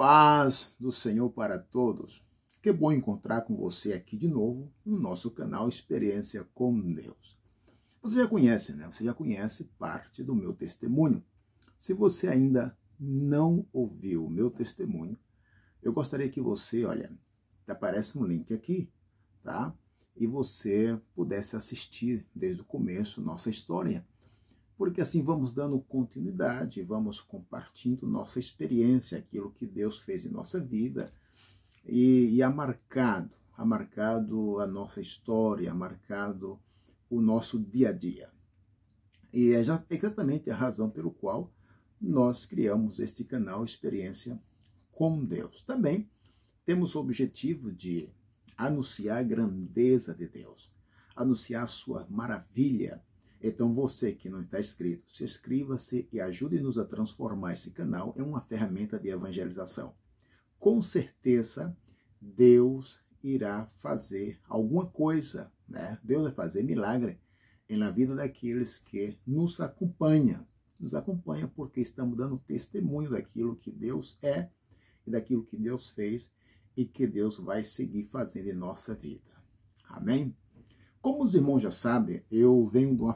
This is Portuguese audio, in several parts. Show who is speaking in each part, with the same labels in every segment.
Speaker 1: paz do Senhor para todos. Que bom encontrar com você aqui de novo no nosso canal Experiência com Deus. Você já conhece, né? Você já conhece parte do meu testemunho. Se você ainda não ouviu o meu testemunho, eu gostaria que você, olha, aparece um link aqui, tá? E você pudesse assistir desde o começo nossa história, porque assim vamos dando continuidade, vamos compartilhando nossa experiência, aquilo que Deus fez em nossa vida e ha marcado a nossa história, ha marcado o nosso dia a dia. E é exatamente a razão pelo qual nós criamos este canal Experiência com Deus. Também temos o objetivo de anunciar a grandeza de Deus, anunciar a sua maravilha. Então você que não está inscrito, se inscreva-se e ajude-nos a transformar esse canal em uma ferramenta de evangelização. Com certeza, Deus irá fazer alguma coisa, né? Deus vai fazer milagre na vida daqueles que nos acompanham. Nos acompanham porque estamos dando testemunho daquilo que Deus é e daquilo que Deus fez e que Deus vai seguir fazendo em nossa vida. Amém? Como os irmãos já sabem, eu venho de uma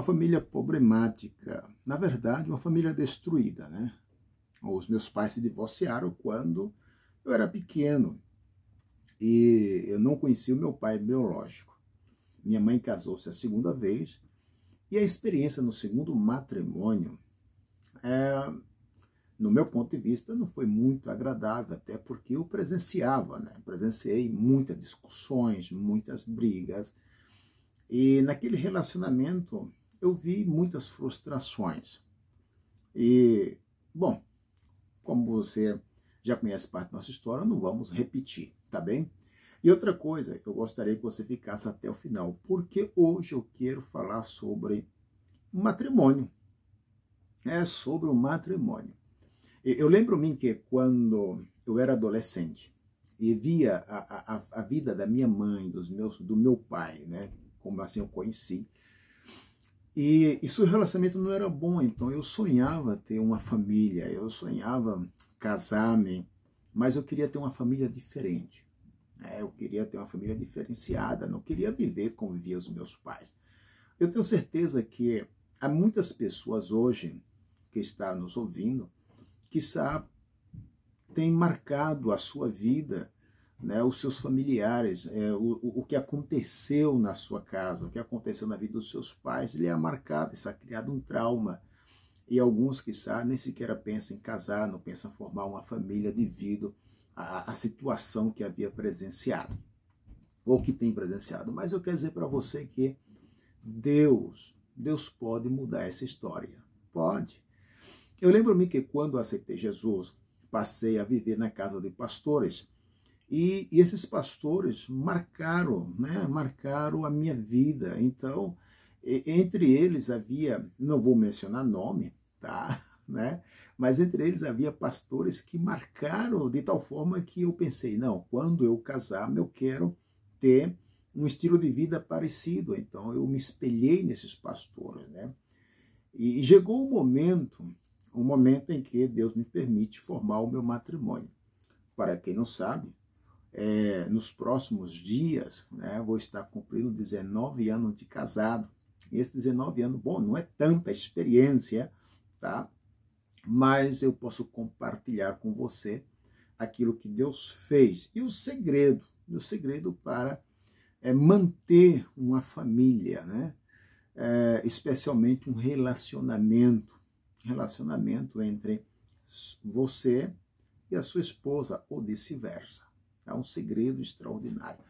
Speaker 1: família problemática, na verdade, uma família destruída, né? Os meus pais se divorciaram quando eu era pequeno e eu não conhecia o meu pai biológico. Minha mãe casou-se a segunda vez e a experiência no segundo matrimônio, no meu ponto de vista, não foi muito agradável, até porque eu presenciava, né? Presenciei muitas discussões, muitas brigas e naquele relacionamento eu vi muitas frustrações. E, bom, como você já conhece parte da nossa história, não vamos repetir, tá bem? E outra coisa, eu gostaria que você ficasse até o final, porque hoje eu quero falar sobre o matrimônio. É sobre o matrimônio. Eu lembro-me que quando eu era adolescente e via a vida da minha mãe, do meu pai, né, como assim eu conheci, e seu relacionamento não era bom, então eu sonhava ter uma família, eu sonhava casar-me, mas eu queria ter uma família diferente. Eu queria ter uma família diferenciada, não queria viver como viviam os meus pais. Eu tenho certeza que há muitas pessoas hoje que estão nos ouvindo, que tem marcado a sua vida, né, os seus familiares, o que aconteceu na sua casa, o que aconteceu na vida dos seus pais, ele é marcado, isso ha criado um trauma. E alguns, quiçá, nem sequer pensam em casar, não pensam em formar uma família devido à situação que havia presenciado, ou que tem presenciado. Mas eu quero dizer para você que Deus pode mudar essa história. Pode. Eu lembro-me que quando aceitei Jesus, passei a viver na casa de pastores. E esses pastores marcaram, né? Marcaram a minha vida. Então, entre eles havia, não vou mencionar nome, tá? Né? Mas entre eles havia pastores que marcaram de tal forma que eu pensei, não, quando eu casar, eu quero ter um estilo de vida parecido. Então, eu me espelhei nesses pastores, né? E chegou o momento em que Deus me permite formar o meu matrimônio. Para quem não sabe, nos próximos dias, né, vou estar cumprindo 19 anos de casado. E esses 19 anos, bom, não é tanta experiência, tá? Mas eu posso compartilhar com você aquilo que Deus fez. E o segredo para manter uma família, né? Especialmente um relacionamento entre você e a sua esposa, ou vice-versa. É um segredo extraordinário.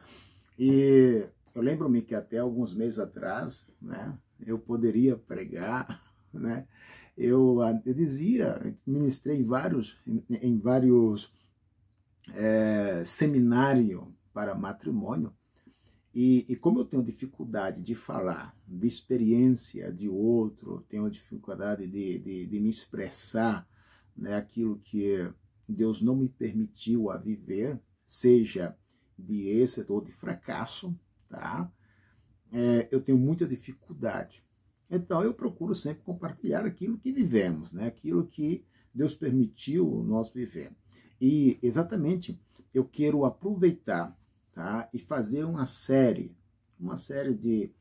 Speaker 1: E eu lembro-me que até alguns meses atrás, né, eu poderia pregar, né, eu dizia, ministrei em vários seminários para matrimônio, e como eu tenho dificuldade de falar de experiência de outro, tenho dificuldade de me expressar, né, aquilo que Deus não me permitiu a viver, seja de êxito ou de fracasso, tá? Eu tenho muita dificuldade. Então eu procuro sempre compartilhar aquilo que vivemos, né? Aquilo que Deus permitiu nós viver. E exatamente eu quero aproveitar, tá? E fazer uma série de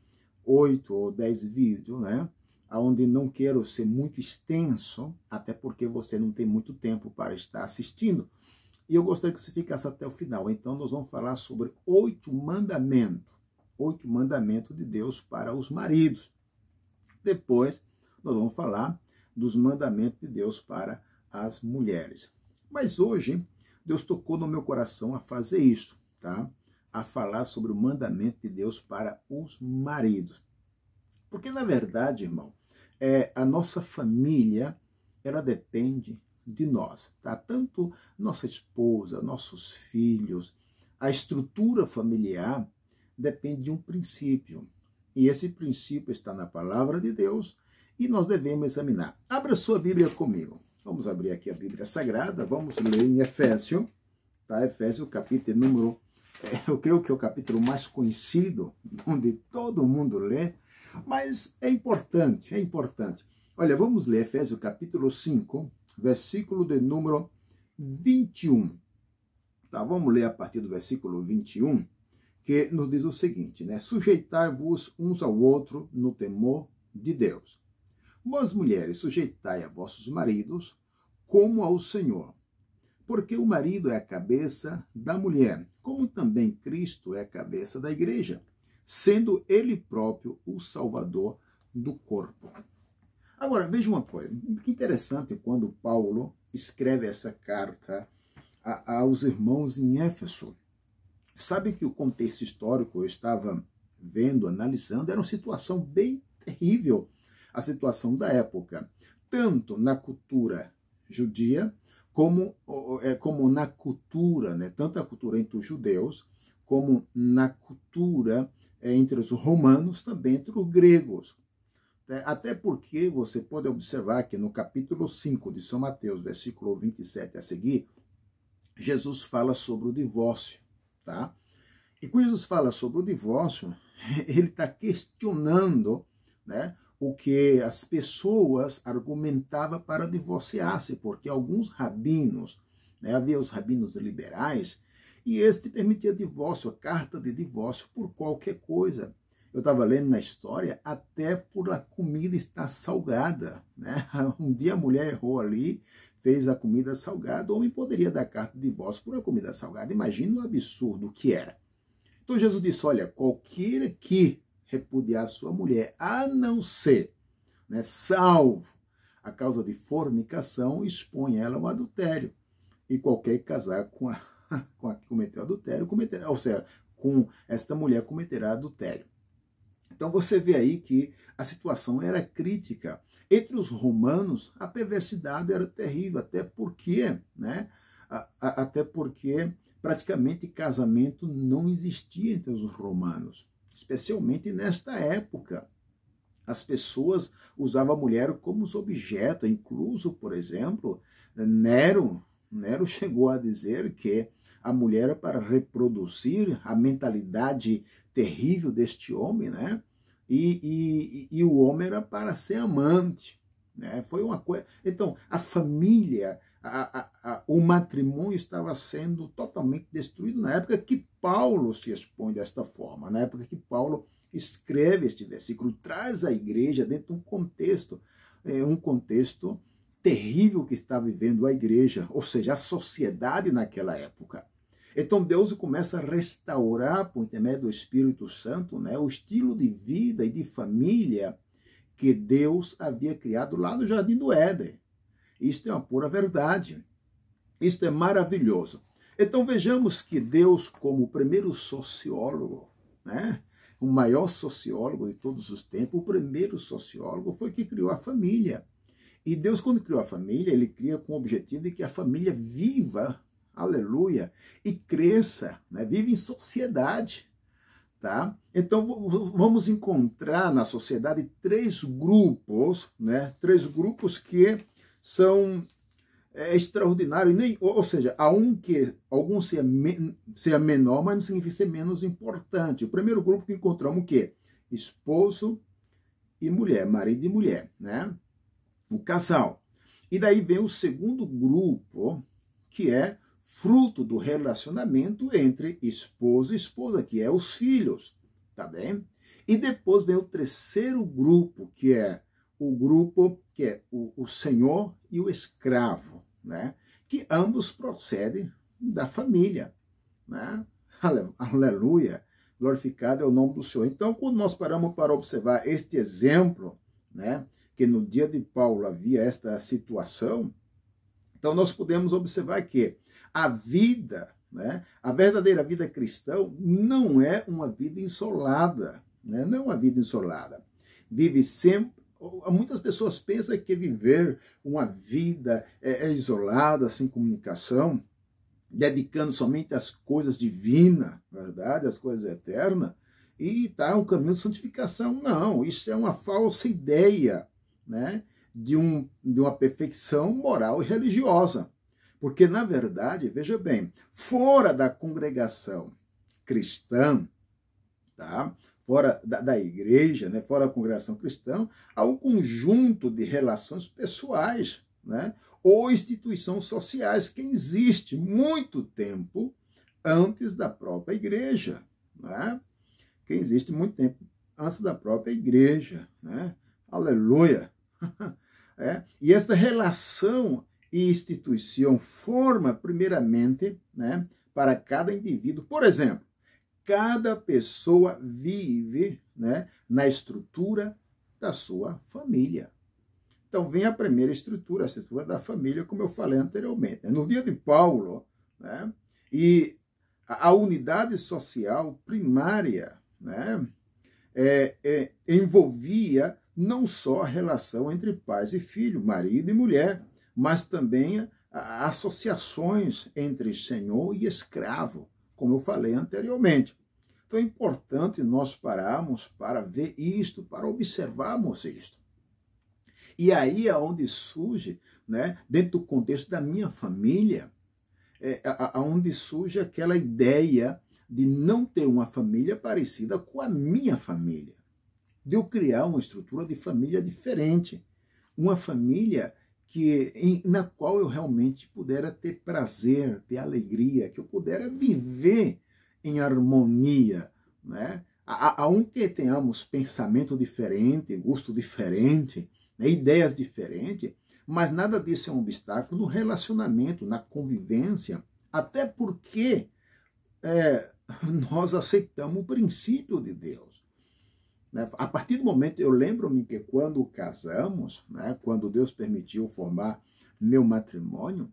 Speaker 1: 8 ou 10 vídeos, né? Onde não quero ser muito extenso, até porque você não tem muito tempo para estar assistindo. E eu gostaria que você ficasse até o final. Então nós vamos falar sobre 8 mandamentos. 8 mandamentos de Deus para os maridos. Depois nós vamos falar dos mandamentos de Deus para as mulheres. Mas hoje Deus tocou no meu coração a fazer isso, tá? A falar sobre o mandamento de Deus para os maridos. Porque, na verdade, irmão, a nossa família, ela depende de nós, tá? Tanto nossa esposa, nossos filhos, a estrutura familiar depende de um princípio. E esse princípio está na palavra de Deus e nós devemos examinar. Abra sua Bíblia comigo. Vamos abrir aqui a Bíblia Sagrada, vamos ler em Efésios, tá? Efésios, capítulo número... eu creio que é o capítulo mais conhecido, onde todo mundo lê, mas é importante, é importante. Olha, vamos ler Efésios capítulo 5, versículo de número 21. Tá, vamos ler a partir do versículo 21, que nos diz o seguinte, né? Sujeitai-vos uns ao outro no temor de Deus. Vós, mulheres, sujeitai a vossos maridos como ao Senhor. Porque o marido é a cabeça da mulher, como também Cristo é a cabeça da igreja, sendo ele próprio o salvador do corpo. Agora, veja uma coisa, que interessante quando Paulo escreve essa carta aos irmãos em Éfeso. Sabe que o contexto histórico eu estava vendo, analisando, era uma situação bem terrível, a situação da época, tanto na cultura judia, como na cultura, né? Tanto a cultura entre os judeus, como na cultura entre os romanos, também entre os gregos. Até porque você pode observar que no capítulo 5 de São Mateus, versículo 27 a seguir, Jesus fala sobre o divórcio, tá? E quando Jesus fala sobre o divórcio, ele está questionando, né, o que as pessoas argumentavam para divorciar-se, porque alguns rabinos, né, havia os rabinos liberais, e este permitia divórcio, a carta de divórcio por qualquer coisa. Eu estava lendo na história, até por a comida estar salgada, né? Um dia a mulher errou ali, fez a comida salgada, o homem poderia dar carta de divórcio por a comida salgada. Imagina o absurdo que era. Então Jesus disse, olha, qualquer que repudiar sua mulher, a não ser, né, salvo a causa de fornicação, expõe ela ao adultério. E qualquer que casar com a que cometeu adultério, cometerá, ou seja, com esta mulher cometerá adultério. Então você vê aí que a situação era crítica. Entre os romanos, a perversidade era terrível, até porque, né, até porque praticamente casamento não existia entre os romanos, especialmente nesta época. As pessoas usavam a mulher como objeto, incluso, por exemplo, Nero chegou a dizer que a mulher era para reproduzir a mentalidade terrível deste homem, né? E o homem era para ser amante, né? Foi uma coisa. Então, a família, o matrimônio estava sendo totalmente destruído na época que Paulo se expõe desta forma, na época que Paulo escreve este versículo, traz a igreja dentro de um contexto terrível que está vivendo a igreja, ou seja, a sociedade naquela época. Então Deus começa a restaurar, por intermédio do Espírito Santo, né, o estilo de vida e de família que Deus havia criado lá no Jardim do Éden. Isto é uma pura verdade. Isto é maravilhoso. Então vejamos que Deus, como o primeiro sociólogo, né, o maior sociólogo de todos os tempos, o primeiro sociólogo foi que criou a família. E Deus, quando criou a família, ele cria com o objetivo de que a família viva, aleluia, e cresça, né? Vive em sociedade, tá? Então vamos encontrar na sociedade três grupos, né? Três grupos que são extraordinários, ou seja, há algum seja menor, mas não significa ser menos importante. O primeiro grupo que encontramos o quê? Esposo e mulher, marido e mulher, né? O casal. E daí vem o segundo grupo, que é fruto do relacionamento entre esposo e esposa, que é os filhos, tá bem? E depois vem o terceiro grupo, que é o grupo que é o senhor e o escravo, né? Que ambos procedem da família, né? Aleluia, glorificado é o nome do Senhor. Então, quando nós paramos para observar este exemplo, né? Que no dia de Paulo havia esta situação, então nós podemos observar que a vida, né? A verdadeira vida cristã não é uma vida isolada, né? Não é uma vida isolada. Vive sempre. Muitas pessoas pensam que viver uma vida isolada, sem comunicação, dedicando somente às coisas divinas, verdade, às coisas eternas, e está o caminho de santificação. Não, isso é uma falsa ideia, né, de uma perfeição moral e religiosa. Porque, na verdade, veja bem, fora da congregação cristã, tá? Fora da igreja, né? Fora da congregação cristã, há um conjunto de relações pessoais, né? Ou instituições sociais que existe muito tempo antes da própria igreja, né? Que existe muito tempo antes da própria igreja, né? Aleluia! E esta relação e instituição forma, primeiramente, né, para cada indivíduo. Por exemplo, cada pessoa vive, né, na estrutura da sua família. Então, vem a primeira estrutura, a estrutura da família, como eu falei anteriormente. No dia de Paulo, né, e a unidade social primária, né, envolvia não só a relação entre pais e filho, marido e mulher, mas também associações entre senhor e escravo, como eu falei anteriormente. Então é importante nós pararmos para ver isto, para observarmos isto. E aí é onde surge, né, dentro do contexto da minha família, onde surge aquela ideia de não ter uma família parecida com a minha família, de eu criar uma estrutura de família diferente, uma família na qual eu realmente pudera ter prazer, ter alegria, que eu pudera viver em harmonia, né? Aunque tenhamos pensamento diferente, gosto diferente, né? Ideias diferentes, mas nada disso é um obstáculo no relacionamento, na convivência, até porque nós aceitamos o princípio de Deus. A partir do momento, eu lembro-me que quando casamos, né, quando Deus permitiu formar meu matrimônio,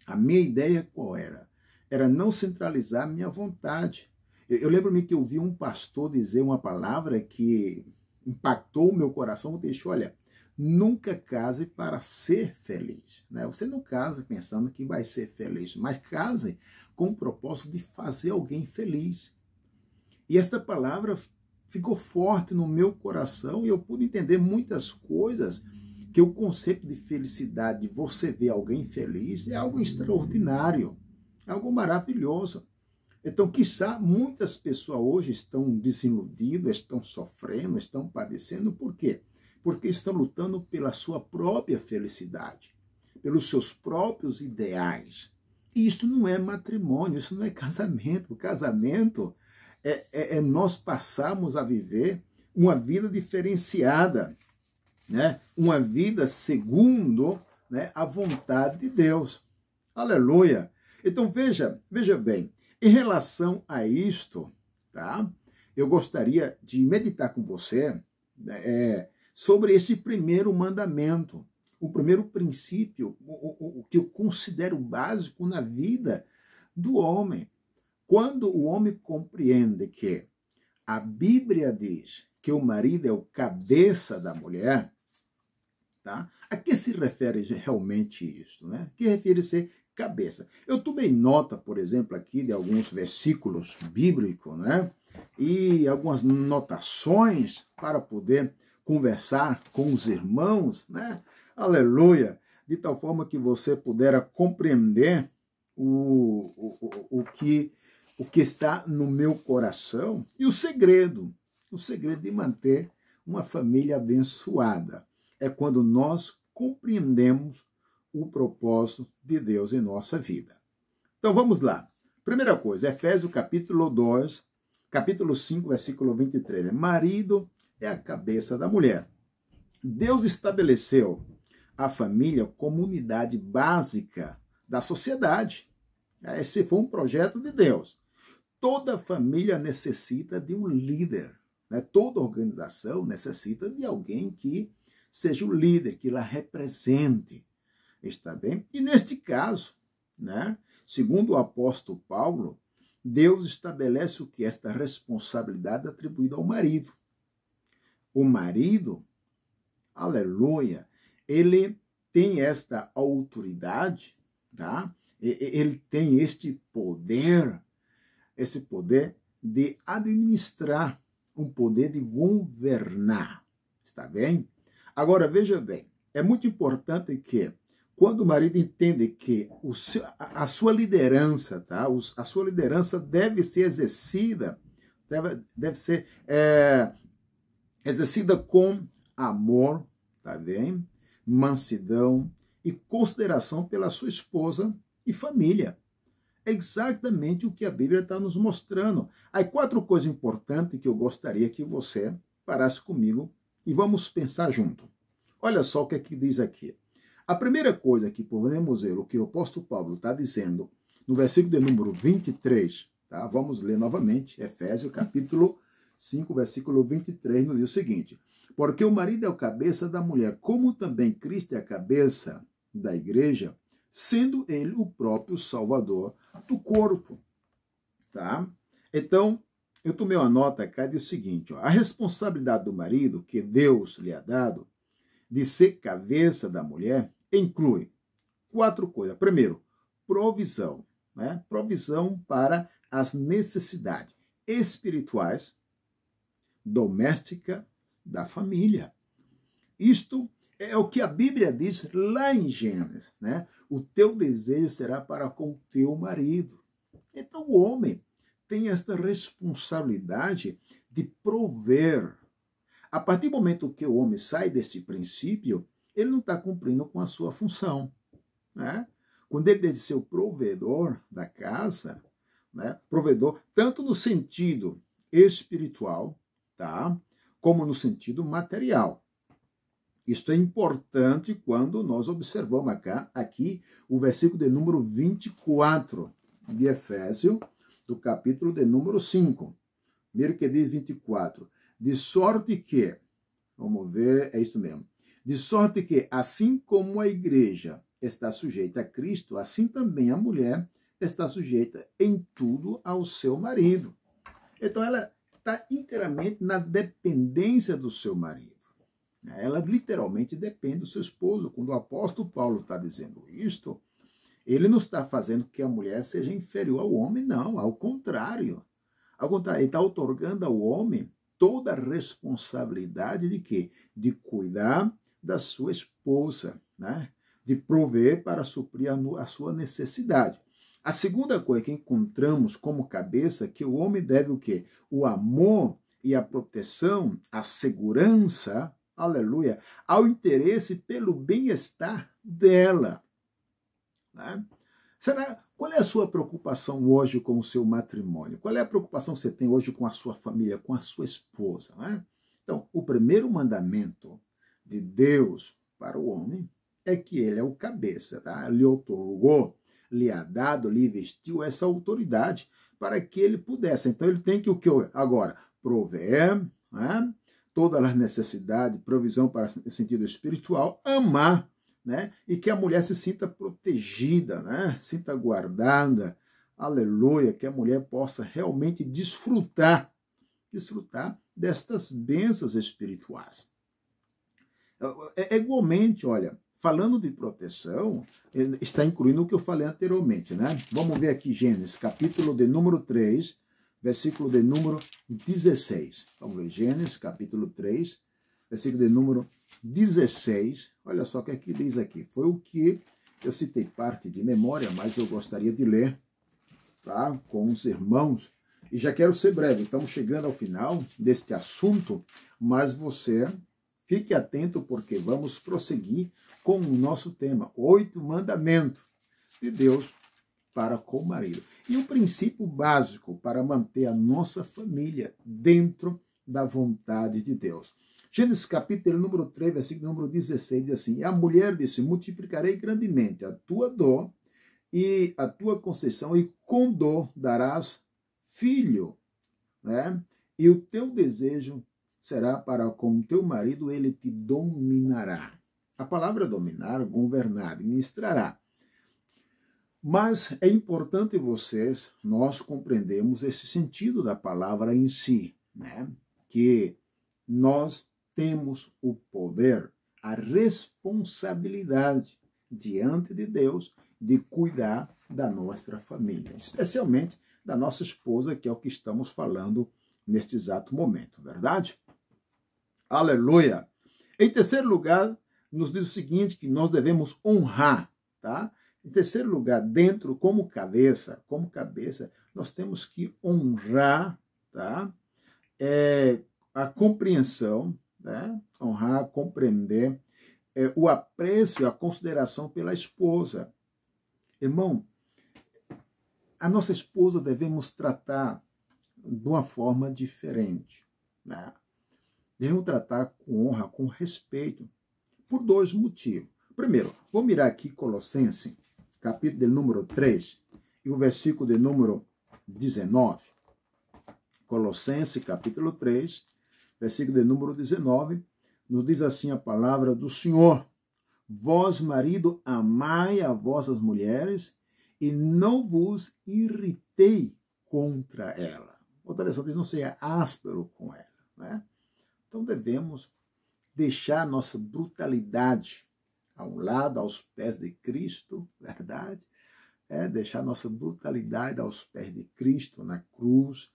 Speaker 1: a minha ideia qual era? Era não centralizar a minha vontade. Eu lembro-me que eu vi um pastor dizer uma palavra que impactou o meu coração, me deixou, olha, nunca case para ser feliz. Né? Você não case pensando que vai ser feliz, mas case com o propósito de fazer alguém feliz. E esta palavra ficou forte no meu coração e eu pude entender muitas coisas, que o conceito de felicidade, de você ver alguém feliz, é algo extraordinário, é algo maravilhoso. Então, quiçá, muitas pessoas hoje estão desiludidas, estão sofrendo, estão padecendo. Por quê? Porque estão lutando pela sua própria felicidade, pelos seus próprios ideais. E isto não é matrimônio, isso não é casamento. O casamento nós passarmos a viver uma vida diferenciada, né? Uma vida segundo, né, a vontade de Deus. Aleluia! Então veja bem, em relação a isto, tá? Eu gostaria de meditar com você, né, sobre esse primeiro mandamento, o primeiro princípio, o que eu considero básico na vida do homem. Quando o homem compreende que a Bíblia diz que o marido é o cabeça da mulher, tá? A que se refere realmente isso, né? Que refere-se cabeça. Eu tomei nota, por exemplo, aqui de alguns versículos bíblicos, né? E algumas notações para poder conversar com os irmãos, né? Aleluia! De tal forma que você pudera compreender o que está no meu coração e o segredo de manter uma família abençoada. É quando nós compreendemos o propósito de Deus em nossa vida. Então vamos lá. Primeira coisa, Efésios capítulo 2, capítulo 5, versículo 23. Marido é a cabeça da mulher. Deus estabeleceu a família como unidade básica da sociedade. Esse foi um projeto de Deus. Toda família necessita de um líder. Né? Toda organização necessita de alguém que seja o líder, que la represente. Está bem? E neste caso, né, segundo o apóstolo Paulo, Deus estabelece o que? Esta responsabilidade atribuída ao marido. O marido, aleluia, ele tem esta autoridade, tá? Ele tem este poder de administrar, um poder de governar, está bem? Agora, veja bem, é muito importante que, quando o marido entende que a sua liderança, tá? A sua liderança deve ser exercida, deve ser exercida com amor, tá bem? Mansidão e consideração pela sua esposa e família. É exatamente o que a Bíblia está nos mostrando. Há 4 coisas importantes que eu gostaria que você parasse comigo e vamos pensar junto. Olha só o que aqui diz aqui. A primeira coisa que podemos ver, o que o apóstolo Paulo está dizendo, no versículo de número 23, tá? Vamos ler novamente, Efésios capítulo 5, versículo 23, no dia seguinte. Porque o marido é o cabeça da mulher, como também Cristo é a cabeça da igreja, sendo ele o próprio Salvador do corpo. Tá? Então, eu tomei uma nota cá e diz o seguinte, ó, a responsabilidade do marido que Deus lhe ha dado de ser cabeça da mulher inclui 4 coisas. Primeiro, provisão, né? Provisão para as necessidades espirituais, doméstica da família. Isto é o que a Bíblia diz lá em Gênesis, né? O teu desejo será para com o teu marido. Então o homem tem esta responsabilidade de prover. A partir do momento que o homem sai deste princípio, ele não está cumprindo com a sua função, né? Quando ele deve ser o provedor da casa, né? Provedor tanto no sentido espiritual, tá? Como no sentido material. Isto é importante quando nós observamos aqui o versículo de número 24 de Efésios, do capítulo de número 5. Primeiro que diz 24. De sorte que, vamos ver, é isso mesmo. De sorte que, assim como a igreja está sujeita a Cristo, assim também a mulher está sujeita em tudo ao seu marido. Então ela está inteiramente na dependência do seu marido. Ela literalmente depende do seu esposo. Quando o apóstolo Paulo está dizendo isto, ele não está fazendo que a mulher seja inferior ao homem, não. Ao contrário. Ao contrário, ele está outorgando ao homem toda a responsabilidade de quê? De cuidar da sua esposa, né? De prover para suprir a sua necessidade. A segunda coisa que encontramos como cabeça, que o homem deve o quê? O amor e a proteção, a segurança, aleluia, ao interesse pelo bem-estar dela. Né? Qual é a sua preocupação hoje com o seu matrimônio? Qual é a preocupação que você tem hoje com a sua família, com a sua esposa? Né? Então, o primeiro mandamento de Deus para o homem é que ele é o cabeça, tá? Lhe outorgou, lhe ha dado, lhe vestiu essa autoridade para que ele pudesse. Então, ele tem que o que agora? Prover, né? Todas as necessidades, provisão para o sentido espiritual, amar, né? E que a mulher se sinta protegida, né? Sinta guardada, aleluia, que a mulher possa realmente desfrutar destas bênçãos espirituais. Igualmente, olha, falando de proteção, está incluindo o que eu falei anteriormente, né? Vamos ver aqui Gênesis, capítulo de número 3, versículo de número 16. Vamos ver, Gênesis, capítulo 3, versículo de número 16. Olha só o que aqui diz aqui. Foi o que eu citei parte de memória, mas eu gostaria de ler, tá? Com os irmãos. E já quero ser breve, estamos chegando ao final deste assunto, mas você fique atento porque vamos prosseguir com o nosso tema, 8 mandamentos de Deus para com o marido. E o princípio básico para manter a nossa família dentro da vontade de Deus. Gênesis capítulo número 3, versículo número 16, diz assim: e a mulher disse, multiplicarei grandemente a tua dor e a tua conceição, e com dor darás filho, né? E o teu desejo será para com o teu marido, ele te dominará. A palavra dominar, governar, administrará. Mas é importante nós compreendemos esse sentido da palavra em si, né? Que nós temos o poder, a responsabilidade diante de Deus de cuidar da nossa família, especialmente da nossa esposa, que é o que estamos falando neste exato momento, verdade? Aleluia! Em terceiro lugar, nos diz o seguinte, que nós devemos honrar, tá? Em terceiro lugar, dentro, como cabeça, nós temos que honrar, tá? A compreensão, né? Honrar, compreender, o apreço e a consideração pela esposa. Irmão, a nossa esposa devemos tratar de uma forma diferente, né? Devemos tratar com honra, com respeito, por 2 motivos. Primeiro, vou mirar aqui Colossenses, capítulo de número 3, e o versículo de número 19. Colossenses, capítulo 3, versículo de número 19, nos diz assim a palavra do Senhor: vós, marido, amai a vossas mulheres e não vos irritei contra ela. Outra versão diz, não seja áspero com ela, né? Então devemos deixar nossa brutalidade a um lado, aos pés de Cristo, verdade? Deixar nossa brutalidade aos pés de Cristo na cruz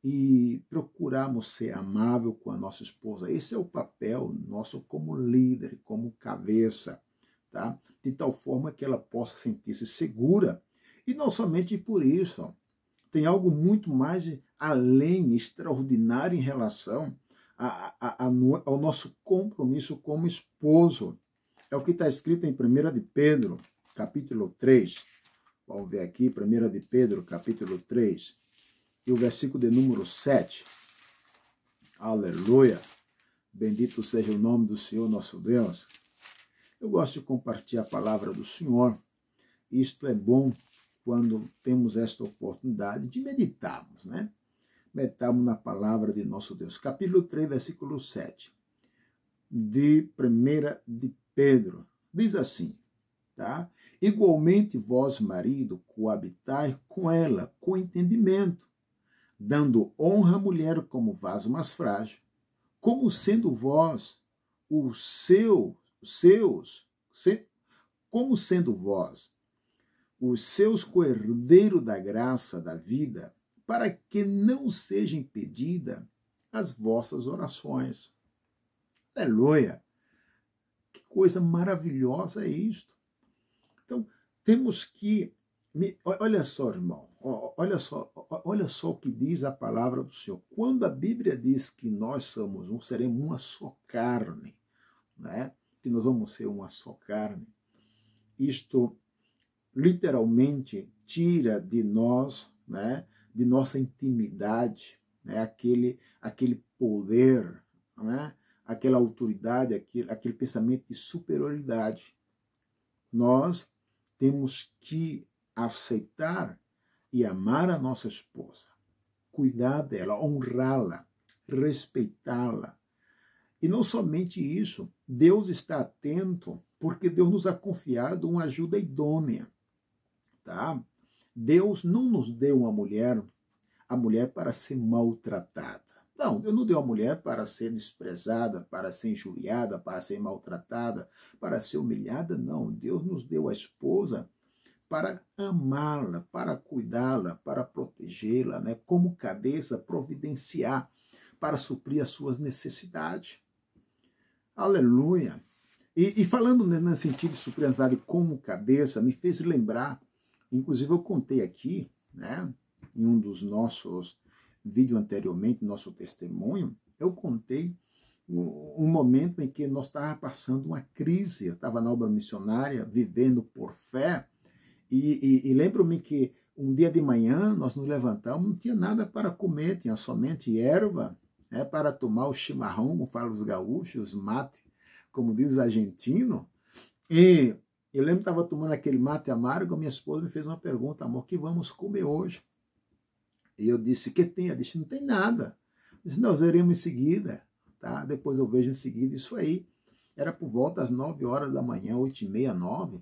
Speaker 1: e procurarmos ser amável com a nossa esposa. Esse é o papel nosso como líder, como cabeça, tá? De tal forma que ela possa sentir-se segura. E não somente por isso, tem algo muito mais além, extraordinário em relação ao nosso compromisso como esposo. É o que está escrito em 1 de Pedro, capítulo 3. Vamos ver aqui, 1 de Pedro, capítulo 3, e o versículo de número 7. Aleluia! Bendito seja o nome do Senhor nosso Deus. Eu gosto de compartilhar a palavra do Senhor. Isto é bom quando temos esta oportunidade de meditarmos, né? Meditarmos na palavra de nosso Deus. Capítulo 3, versículo 7. De 1 de Pedro. Diz assim, tá? Igualmente vós, marido, coabitai com ela, com entendimento, dando honra à mulher como vaso mais frágil, como sendo vós os seus coerdeiros da graça da vida, para que não seja impedida as vossas orações. Aleluia! Que coisa maravilhosa é isto. Então, temos que... Olha só, irmão, olha só o que diz a palavra do Senhor. Quando a Bíblia diz que nós seremos uma só carne, né? Que nós vamos ser uma só carne, isto literalmente tira de nós, né? De nossa intimidade, né? Aquele poder, né? Aquela autoridade, aquele pensamento de superioridade. Nós temos que aceitar e amar a nossa esposa, cuidar dela, honrá-la, respeitá-la. E não somente isso, Deus está atento, porque Deus nos ha confiado uma ajuda idônea, tá? Deus não nos deu a mulher para ser maltratada. Não, Deus não deu a mulher para ser desprezada, para ser injuriada, para ser maltratada, para ser humilhada, não. Deus nos deu a esposa para amá-la, para cuidá-la, para protegê-la, né? Como cabeça, providenciar para suprir as suas necessidades. Aleluia! E falando nesse sentido de suprir as necessidades como cabeça, me fez lembrar, inclusive eu contei aqui, né? Em um dos nossos vídeo anteriormente, nosso testemunho, eu contei um momento em que nós estávamos passando uma crise. Eu estava na obra missionária, vivendo por fé, e lembro-me que um dia de manhã nós nos levantamos, não tinha nada para comer, tinha somente erva, para tomar o chimarrão, como falam os gaúchos, mate, como diz o argentino. E eu lembro que estava tomando aquele mate amargo, minha esposa me fez uma pergunta: amor, o que vamos comer hoje? E eu disse: que tem? Ela disse: não tem nada. Eu disse: nós veremos em seguida, tá? Depois eu vejo em seguida. Isso aí era por volta das 9 horas da manhã, 8h30, 9.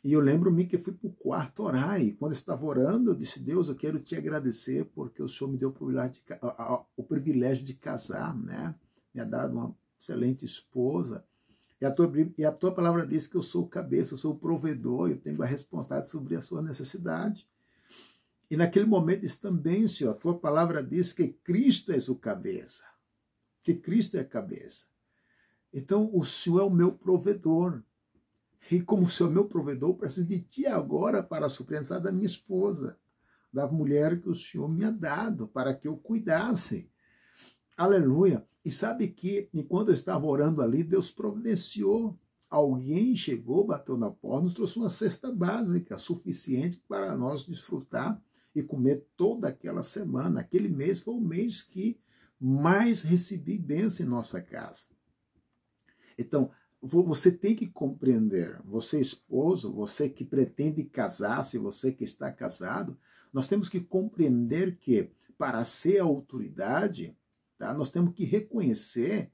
Speaker 1: E eu lembro-me que fui para o quarto orar, e quando eu estava orando, eu disse: Deus, eu quero te agradecer porque o Senhor me deu o privilégio de casar, né? Me ha dado uma excelente esposa. E a tua palavra diz que eu sou o cabeça, eu sou o provedor, eu tenho a responsabilidade sobre a sua necessidade. E naquele momento disse também: Senhor, a tua palavra diz que Cristo é o cabeça, que Cristo é a cabeça. Então o Senhor é o meu provedor. E como o Senhor é meu provedor, eu preciso de ti agora para suprir a necessidade da minha esposa, da mulher que o Senhor me ha dado, para que eu cuidasse. Aleluia. E sabe que, enquanto eu estava orando ali, Deus providenciou. Alguém chegou, bateu na porta, nos trouxe uma cesta básica, suficiente para nós desfrutar e comer toda aquela semana. Aquele mês foi o mês que mais recebi bênção em nossa casa. Então, você tem que compreender, você esposo, você que pretende casar, se você que está casado, nós temos que compreender que para ser autoridade, tá, nós temos que reconhecer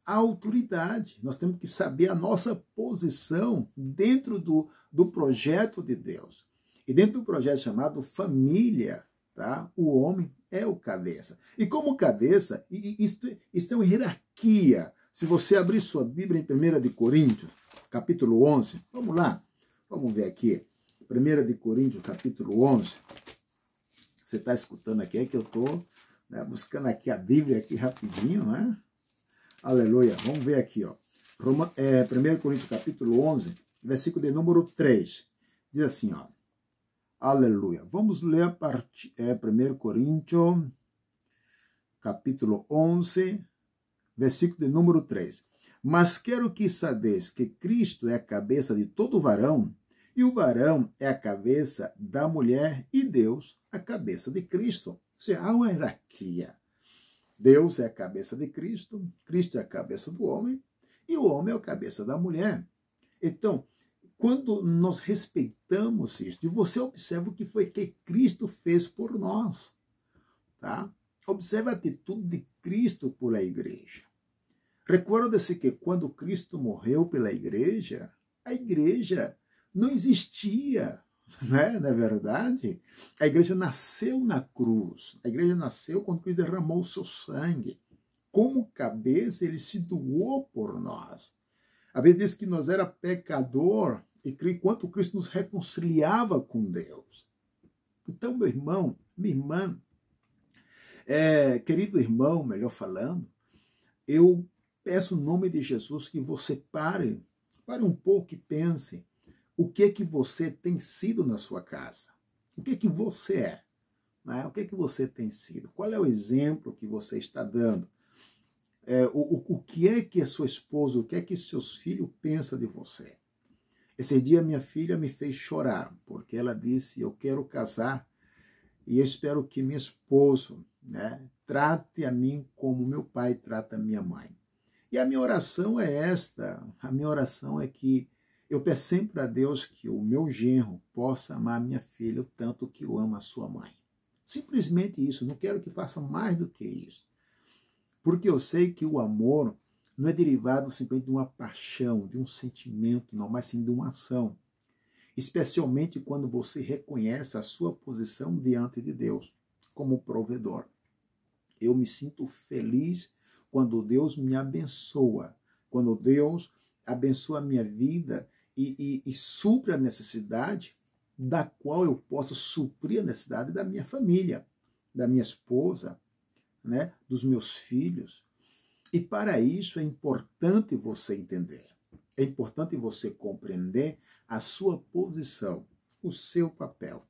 Speaker 1: a autoridade, nós temos que saber a nossa posição dentro do projeto de Deus. E dentro do projeto chamado família, tá, o homem é o cabeça. E como cabeça, isto é uma hierarquia. Se você abrir sua Bíblia em 1 de Coríntios, capítulo 11, vamos lá, vamos ver aqui, 1 de Coríntios, capítulo 11, você está escutando aqui, é que eu estou buscando aqui a Bíblia aqui rapidinho, né? Aleluia, vamos ver aqui, ó. 1 Coríntios, capítulo 11, versículo de número 3, diz assim, ó, aleluia, vamos ler a partir, 1 Coríntios, capítulo 11, versículo de número 3. Mas quero que sabeis que Cristo é a cabeça de todo varão, e o varão é a cabeça da mulher, e Deus a cabeça de Cristo. Ou seja, há uma hierarquia. Deus é a cabeça de Cristo, Cristo é a cabeça do homem, e o homem é a cabeça da mulher. Então, quando nós respeitamos isso, e você observa o que foi que Cristo fez por nós, tá? Observe a atitude de Cristo por a igreja. Recorda-se que quando Cristo morreu pela igreja, a igreja não existia, né? Não é verdade? A igreja nasceu na cruz, a igreja nasceu quando Cristo derramou o seu sangue. Como cabeça, ele se doou por nós. A Bíblia diz que nós era pecador, e enquanto Cristo nos reconciliava com Deus. Então, meu irmão, minha irmã, querido irmão, melhor falando, eu peço no nome de Jesus que você pare um pouco e pense o que você tem sido na sua casa. O que você é? Né? O que você tem sido? Qual é o exemplo que você está dando? O que é que a sua esposa, o que é que seus filhos pensam de você? Esse dia minha filha me fez chorar, porque ela disse: eu quero casar e eu espero que meu esposo, né, trate a mim como meu pai trata a minha mãe. E a minha oração é esta, a minha oração é que eu peço sempre a Deus que o meu genro possa amar a minha filha o tanto que eu amo a sua mãe. Simplesmente isso, não quero que faça mais do que isso. Porque eu sei que o amor não é derivado simplesmente de uma paixão, de um sentimento, não, mas sim de uma ação. Especialmente quando você reconhece a sua posição diante de Deus como provedor. Eu me sinto feliz quando Deus me abençoa, quando Deus abençoa a minha vida e supre a necessidade da qual eu possa suprir a necessidade da minha família, da minha esposa, né, dos meus filhos. E para isso é importante você entender, é importante você compreender a sua posição, o seu papel.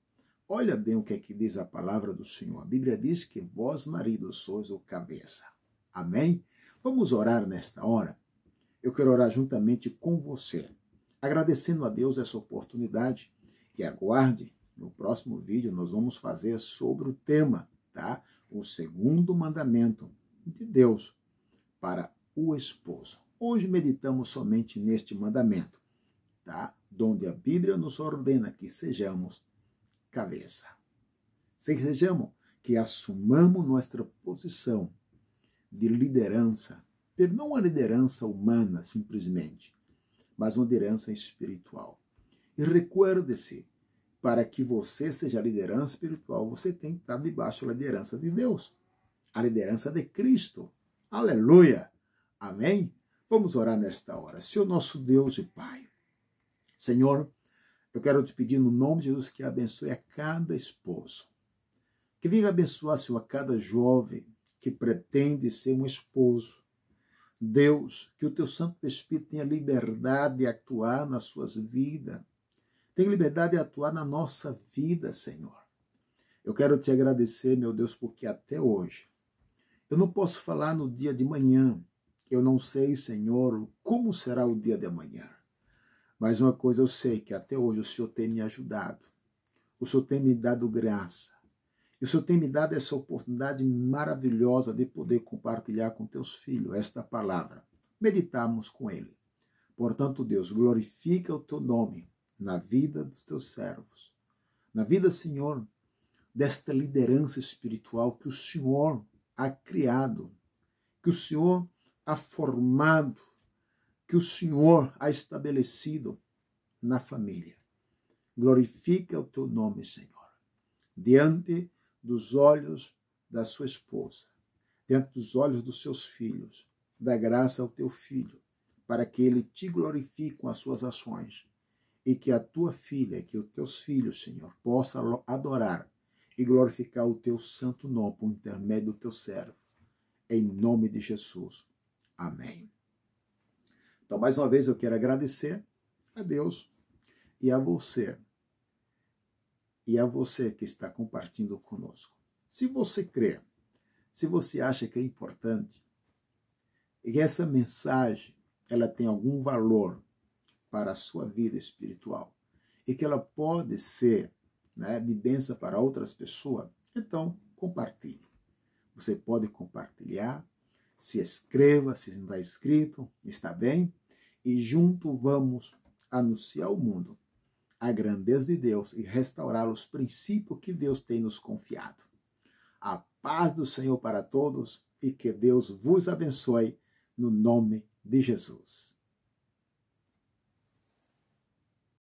Speaker 1: Olha bem o que é que diz a palavra do Senhor. A Bíblia diz que vós, maridos, sois o cabeça. Amém? Vamos orar nesta hora. Eu quero orar juntamente com você, agradecendo a Deus essa oportunidade, e aguarde, no próximo vídeo nós vamos fazer sobre o tema, tá? O segundo mandamento de Deus para o esposo. Hoje meditamos somente neste mandamento, tá? Donde a Bíblia nos ordena que sejamos cabeça. Sejamos, que assumamos nossa posição de liderança, não uma liderança humana simplesmente, mas uma liderança espiritual. E recuerde-se, para que você seja liderança espiritual, você tem que estar debaixo da liderança de Deus, a liderança de Cristo. Aleluia! Amém? Vamos orar nesta hora. Senhor nosso Deus e Pai, Senhor, eu quero te pedir no nome de Jesus que abençoe a cada esposo, que venha abençoar, Senhor, a cada jovem que pretende ser um esposo. Deus, que o teu Santo Espírito tenha liberdade de atuar nas suas vidas, tenha liberdade de atuar na nossa vida, Senhor. Eu quero te agradecer, meu Deus, porque até hoje eu não posso falar no dia de manhã. Eu não sei, Senhor, como será o dia de amanhã. Mas uma coisa eu sei, que até hoje o Senhor tem me ajudado. O Senhor tem me dado graça. E o Senhor tem me dado essa oportunidade maravilhosa de poder compartilhar com teus filhos esta palavra. Meditarmos com ele. Portanto, Deus, glorifica o teu nome na vida dos teus servos. Na vida, Senhor, desta liderança espiritual que o Senhor há criado, que o Senhor há formado, que o Senhor há estabelecido na família. Glorifica o teu nome, Senhor, diante dos olhos da sua esposa, diante dos olhos dos seus filhos. Dá graça ao teu filho, para que ele te glorifique com as suas ações, e que a tua filha, que os teus filhos, Senhor, possam adorar e glorificar o teu santo nome por intermédio do teu servo. Em nome de Jesus. Amém. Então, mais uma vez, eu quero agradecer a Deus e a você que está compartilhando conosco. Se você crê, se você acha que é importante, e que essa mensagem ela tem algum valor para a sua vida espiritual, e que ela pode ser, né, de bênção para outras pessoas, então compartilhe. Você pode compartilhar, se inscreva, se não está inscrito, está bem? E junto vamos anunciar ao mundo a grandeza de Deus e restaurar os princípios que Deus tem nos confiado. A paz do Senhor para todos e que Deus vos abençoe no nome de Jesus.